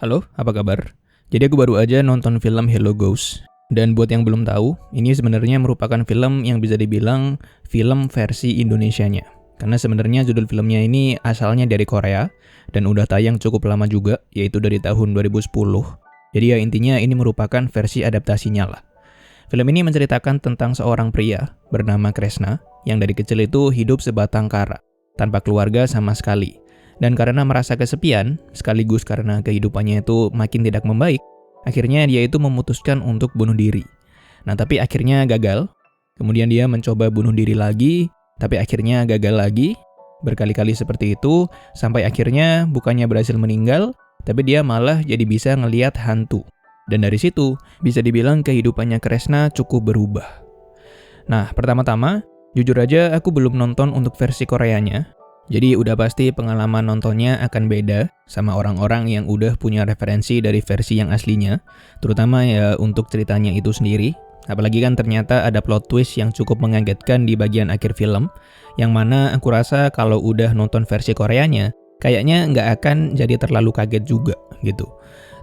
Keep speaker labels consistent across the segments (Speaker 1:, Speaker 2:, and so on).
Speaker 1: Halo, apa kabar? Jadi aku baru aja nonton film Hello Ghost. Dan buat yang belum tahu, ini sebenarnya merupakan film yang bisa dibilang film versi Indonesianya. Karena sebenarnya judul filmnya ini asalnya dari Korea dan udah tayang cukup lama juga, yaitu dari tahun 2010. Jadi ya intinya ini merupakan versi adaptasinya lah. Film ini menceritakan tentang seorang pria bernama Kresna yang dari kecil itu hidup sebatang kara, tanpa keluarga sama sekali. Dan karena merasa kesepian, sekaligus karena kehidupannya itu makin tidak membaik, akhirnya dia itu memutuskan untuk bunuh diri. Nah, tapi akhirnya gagal. Kemudian dia mencoba bunuh diri lagi, tapi akhirnya gagal lagi. Berkali-kali seperti itu, sampai akhirnya bukannya berhasil meninggal, tapi dia malah jadi bisa ngelihat hantu. Dan dari situ, bisa dibilang kehidupannya Kresna cukup berubah. Nah, pertama-tama, jujur aja aku belum nonton untuk versi Koreanya. Jadi udah pasti pengalaman nontonnya akan beda sama orang-orang yang udah punya referensi dari versi yang aslinya, terutama ya untuk ceritanya itu sendiri. Apalagi kan ternyata ada plot twist yang cukup mengagetkan di bagian akhir film, yang mana aku rasa kalau udah nonton versi Koreanya, kayaknya nggak akan jadi terlalu kaget juga gitu.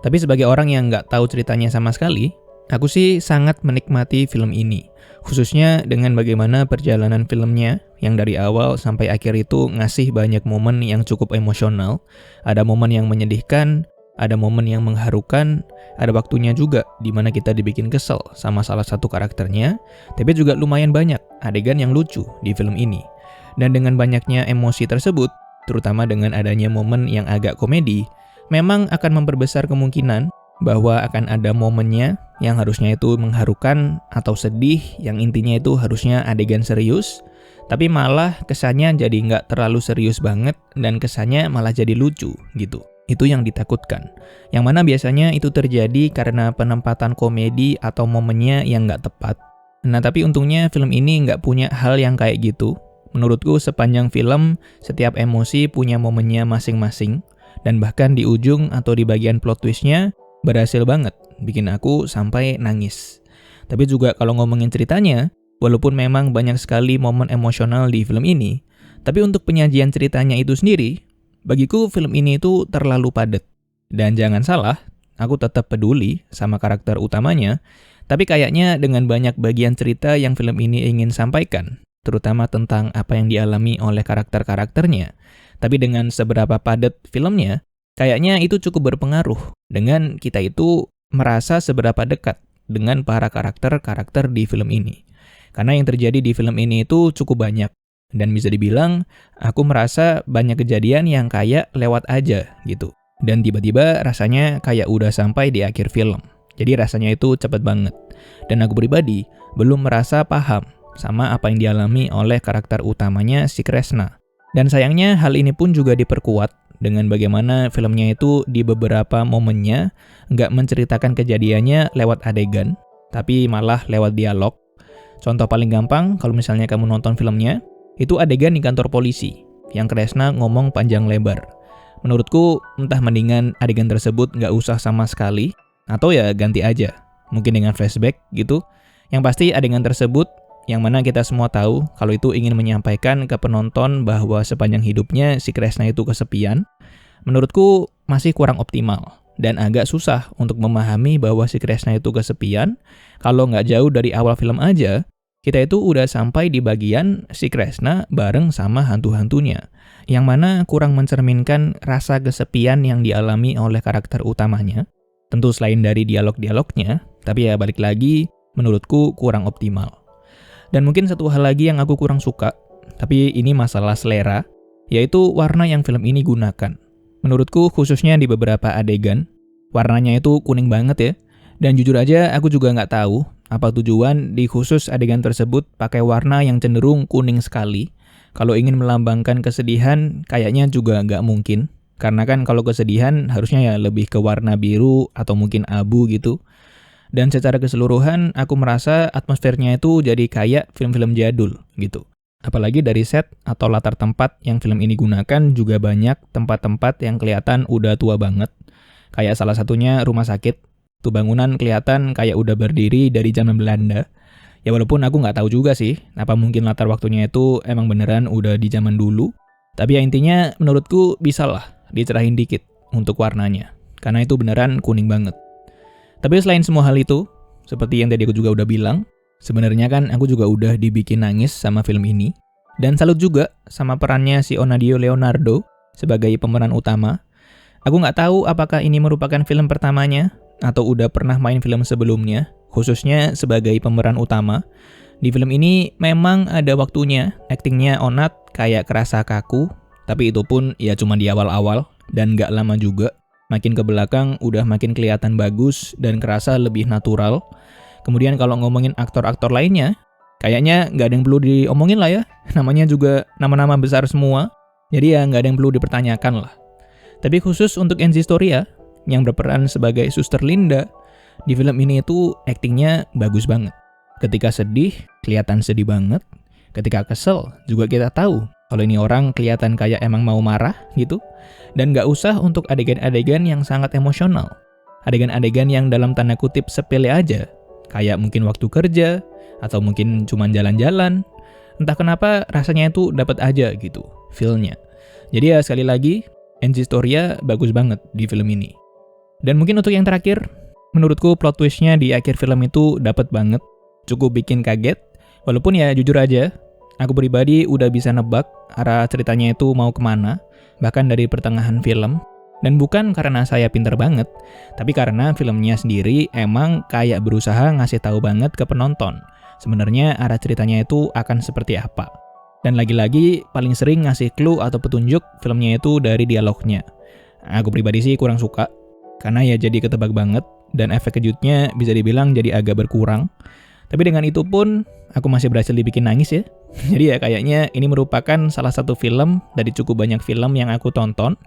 Speaker 1: Tapi sebagai orang yang nggak tahu ceritanya sama sekali, aku sih sangat menikmati film ini. Khususnya dengan bagaimana perjalanan filmnya yang dari awal sampai akhir itu ngasih banyak momen yang cukup emosional. Ada momen yang menyedihkan, ada momen yang mengharukan, ada waktunya juga di mana kita dibikin kesel sama salah satu karakternya, tapi juga lumayan banyak adegan yang lucu di film ini. Dan dengan banyaknya emosi tersebut, terutama dengan adanya momen yang agak komedi, memang akan memperbesar kemungkinan bahwa akan ada momennya yang harusnya itu mengharukan atau sedih, yang intinya itu harusnya adegan serius, tapi malah kesannya jadi nggak terlalu serius banget dan kesannya malah jadi lucu gitu. Itu yang ditakutkan. Yang mana biasanya itu terjadi karena penempatan komedi atau momennya yang nggak tepat. Nah, tapi untungnya film ini nggak punya hal yang kayak gitu. Menurutku sepanjang film, setiap emosi punya momennya masing-masing. Dan bahkan di ujung atau di bagian plot twistnya, berhasil banget bikin aku sampai nangis. Tapi juga kalau ngomongin ceritanya, walaupun memang banyak sekali momen emosional di film ini, tapi untuk penyajian ceritanya itu sendiri, bagiku film ini itu terlalu padat. Dan jangan salah, aku tetap peduli sama karakter utamanya, tapi kayaknya dengan banyak bagian cerita yang film ini ingin sampaikan, terutama tentang apa yang dialami oleh karakter-karakternya, tapi dengan seberapa padat filmnya, kayaknya itu cukup berpengaruh dengan kita itu merasa seberapa dekat dengan para karakter-karakter di film ini. Karena yang terjadi di film ini itu cukup banyak. Dan bisa dibilang, aku merasa banyak kejadian yang kayak lewat aja gitu. Dan tiba-tiba rasanya kayak udah sampai di akhir film. Jadi rasanya itu cepet banget. Dan aku pribadi belum merasa paham sama apa yang dialami oleh karakter utamanya si Kresna. Dan sayangnya hal ini pun juga diperkuat dengan bagaimana filmnya itu di beberapa momennya nggak menceritakan kejadiannya lewat adegan, tapi malah lewat dialog. Contoh paling gampang, kalau misalnya kamu nonton filmnya, itu adegan di kantor polisi, yang Kresna ngomong panjang lebar. Menurutku, entah mendingan adegan tersebut nggak usah sama sekali, atau ya ganti aja, mungkin dengan flashback gitu. Yang pasti adegan tersebut, yang mana kita semua tahu kalau itu ingin menyampaikan ke penonton bahwa sepanjang hidupnya si Kresna itu kesepian, menurutku masih kurang optimal dan agak susah untuk memahami bahwa si Kresna itu kesepian kalau nggak jauh dari awal film aja, kita itu udah sampai di bagian si Kresna bareng sama hantu-hantunya, yang mana kurang mencerminkan rasa kesepian yang dialami oleh karakter utamanya. Tentu selain dari dialog-dialognya, tapi ya balik lagi, menurutku kurang optimal. Dan mungkin satu hal lagi yang aku kurang suka, tapi ini masalah selera, yaitu warna yang film ini gunakan. Menurutku khususnya di beberapa adegan, warnanya itu kuning banget ya. Dan jujur aja aku juga nggak tahu apa tujuan di khusus adegan tersebut pakai warna yang cenderung kuning sekali. Kalau ingin melambangkan kesedihan, kayaknya juga nggak mungkin. Karena kan kalau kesedihan harusnya ya lebih ke warna biru atau mungkin abu gitu. Dan secara keseluruhan, aku merasa atmosfernya itu jadi kayak film-film jadul gitu. Apalagi dari set atau latar tempat yang film ini gunakan juga banyak tempat-tempat yang kelihatan udah tua banget. Kayak salah satunya rumah sakit. Tuh bangunan kelihatan kayak udah berdiri dari zaman Belanda. Ya walaupun aku nggak tahu juga sih, apa mungkin latar waktunya itu emang beneran udah di zaman dulu. Tapi ya intinya menurutku bisalah dicerahin dikit untuk warnanya. karena itu beneran kuning banget. Tapi selain semua hal itu, seperti yang tadi aku juga udah bilang, sebenarnya kan aku juga udah dibikin nangis sama film ini. Dan salut juga sama perannya si Onadio Leonardo sebagai pemeran utama. Aku nggak tahu apakah ini merupakan film pertamanya atau udah pernah main film sebelumnya, khususnya sebagai pemeran utama. Di film ini memang ada waktunya, aktingnya Onat kayak kerasa kaku, tapi itu pun ya cuma di awal-awal dan nggak lama juga. Makin ke belakang udah makin kelihatan bagus dan kerasa lebih natural. Kemudian kalau ngomongin aktor-aktor lainnya, kayaknya nggak ada yang perlu diomongin lah ya. Namanya juga nama-nama besar semua, jadi ya nggak ada yang perlu dipertanyakan lah. Tapi khusus untuk Enzi Storia, yang berperan sebagai Suster Linda, di film ini itu aktingnya bagus banget. Ketika sedih, kelihatan sedih banget. Ketika kesel, juga kita tahu kalau ini orang kelihatan kayak emang mau marah gitu. Dan nggak usah untuk adegan-adegan yang sangat emosional. Adegan-adegan yang dalam tanda kutip sepele aja. Kayak mungkin waktu kerja, atau mungkin cuma jalan-jalan. Entah kenapa rasanya itu dapat aja gitu, feel-nya. Jadi ya sekali lagi, Enzi Storia bagus banget di film ini. Dan mungkin untuk yang terakhir, menurutku plot twist-nya di akhir film itu dapat banget. Cukup bikin kaget, walaupun ya jujur aja, aku pribadi udah bisa nebak arah ceritanya itu mau kemana, bahkan dari pertengahan film. Dan bukan karena saya pinter banget, tapi karena filmnya sendiri emang kayak berusaha ngasih tahu banget ke penonton. Sebenarnya arah ceritanya itu akan seperti apa. Dan lagi-lagi paling sering ngasih clue atau petunjuk filmnya itu dari dialognya. Aku pribadi sih kurang suka, karena ya jadi ketebak banget, dan efek kejutnya bisa dibilang jadi agak berkurang. Tapi dengan itu pun, aku masih berhasil dibikin nangis ya. Jadi ya kayaknya ini merupakan salah satu film dari cukup banyak film yang aku tonton,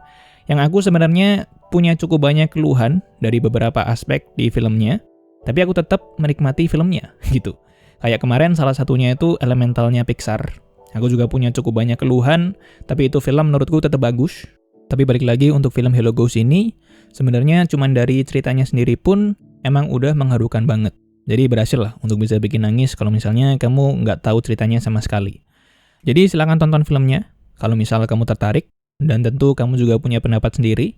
Speaker 1: yang aku sebenarnya punya cukup banyak keluhan dari beberapa aspek di filmnya, tapi aku tetap menikmati filmnya, gitu. Kayak kemarin salah satunya itu Elementalnya Pixar. Aku juga punya cukup banyak keluhan, tapi itu film menurutku tetap bagus. Tapi balik lagi untuk film Hello Ghost ini, sebenarnya cuman dari ceritanya sendiri pun emang udah mengharukan banget. Jadi berhasil lah untuk bisa bikin nangis kalau misalnya kamu nggak tahu ceritanya sama sekali. Jadi silakan tonton filmnya kalau misalnya kamu tertarik, dan tentu kamu juga punya pendapat sendiri.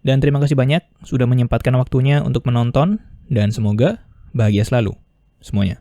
Speaker 1: Dan terima kasih banyak sudah menyempatkan waktunya untuk menonton, dan semoga bahagia selalu semuanya.